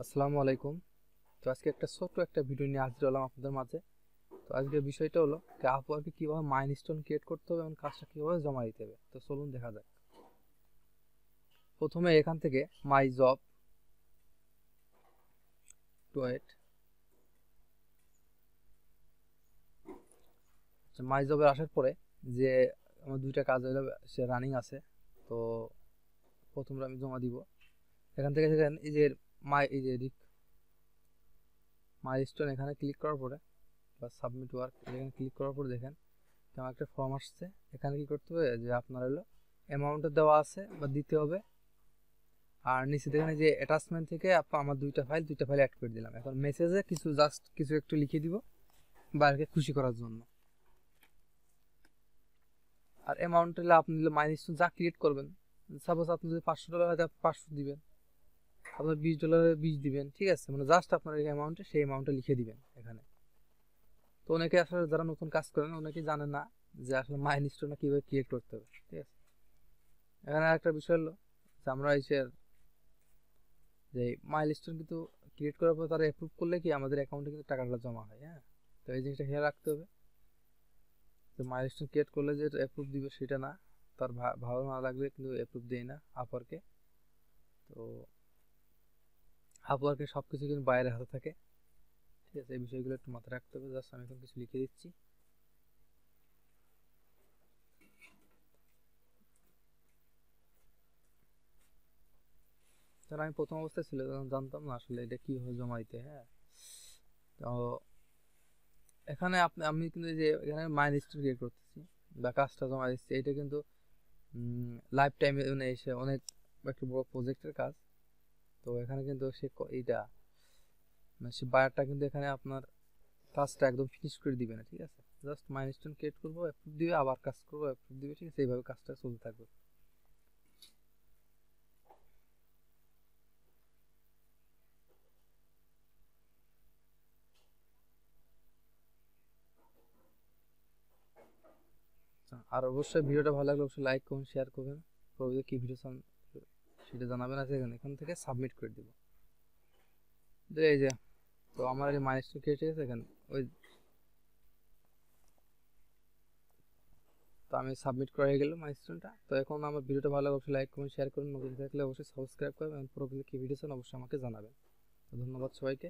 আসসালামু আলাইকুম। তো আজকে ছোট্ট একটা ভিডিও নিয়ে হাজির হলাম আপনাদের মাঝে। তো আজকের বিষয়টা হলো আপওয়ার্কে কিভাবে মাইলস্টোন ক্রিয়েট করতে হবে এবং কাজটা কিভাবে জমা দিতে হবে। তো চলুন দেখা যাক। প্রথমে এখান থেকে মাই জব টু ওয়েট, মাই জবে আসার পরে যে আমার দুইটা কাজ হলো সে রানিং আছে। তো প্রথমে আমি জমা দিব। এখান থেকে দেখেন এই যে মাইলস্টোন এখানে ক্লিক করার পরে বা সাবমিট ওয়ার্ক এখানে ক্লিক করার পরে দেখেন তেমন একটা ফর্ম আসছে। এখানে কি করতে হবে যে আপনার হলো অ্যামাউন্টটা দেওয়া আছে বা দিতে হবে। আর নিচে দেখেন যে অ্যাটাচমেন্ট থেকে আমার দুইটা ফাইল অ্যাড করে দিলাম। এখন মেসেজে কিছু একটু লিখে দিব বাইরেকে খুশি করার জন্য। আর অ্যামাউন্ট হলে আপনি মাইলস্টোন যা ক্রিয়েট করবেন, সাপোজ আপনি যদি $500 হয় 500 দিবেন, আপনার $20 দিবেন, ঠিক আছে? মানে জাস্ট আপনার এই অ্যামাউন্টে সেই অ্যামাউন্টটা লিখে দিবেন এখানে। তো অনেকে আসলে যারা নতুন কাজ করেন অনেকে জানে না যে আসলে মাইলস্টোনটা কিভাবে ক্রিয়েট করতে হবে, ঠিক আছে? এখানে একটা বিষয় হলো যে আমরা যে মাইলস্টোন কিন্তু ক্রিয়েট করার পর তারা অ্যাপ্রুভ করলে কি আমাদের অ্যাকাউন্টে কিন্তু টাকাটা জমা হয়। হ্যাঁ, তো এই জিনিসটা খেয়াল রাখতে হবে যে মাইলস্টোন ক্রিয়েট করলে যে অ্যাপ্রুভ দিবে সেটা না, তার ভালো না লাগলে কিন্তু অ্যাপ্রুভ দেয় না আপওয়ার্কে। তো আপওয়ার্কে সব কিছু কিন্তু বাইরের হাতে থাকে, ঠিক আছে? এই বিষয়গুলো একটু মাথায় রাখতে হবে। জাস্ট আমি এখন কিছু লিখে দিচ্ছি। তাহলে আমি প্রথম অবস্থায় ছিল তখন জানতাম না আসলে এটা কিভাবে জমা দিতে। হ্যাঁ, তো এখানে আমি কিন্তু এই যে এখানে মাইলস্টোন ক্রিয়েট করতেছি বা কাজটা জমা দিচ্ছি, এটা কিন্তু লাইফ টাইমে মানে এসে অনেক একটা বড় প্রজেক্টের কাজ। তো এখানে কিন্তু এইটা মানে সে বায়ারটা কিন্তু এখানে আপনার কাজটা একদম ফিনিশ করে দিবে না, ঠিক আছে? জাস্ট মাইলস্টোন ক্রিয়েট করবো, অ্যাপ্রুভ দিবে, আবার কাজ করবো, অ্যাপ্রুভ দিবে, ঠিক আছে? এইভাবে কাজটা চলতে থাকবে। আচ্ছা, আর অবশ্যই ভিডিওটা ভালো লাগলে অবশ্যই লাইক করুন, শেয়ার করবেন। পরবর্তী কি ভিডিও চান সেটা জানাবেন। আছে এখান থেকে সাবমিট করে দিব। এই যে, তো আমার এই মাইলস্টোন ক্রিয়েট হয়ে গেছে এখানে ওই। তো আমি সাবমিট করে গেল মাইলস্টোনটা। তো এখন আমার ভিডিওটা ভালো লাগলে অবশ্যই লাইক করুন, শেয়ার করুন, নতুন থাকলে অবশ্যই সাবস্ক্রাইব করবেন এবং পরবর্তী কি ভিডিও চান অবশ্যই আমাকে জানাবেন। তো ধন্যবাদ সবাইকে।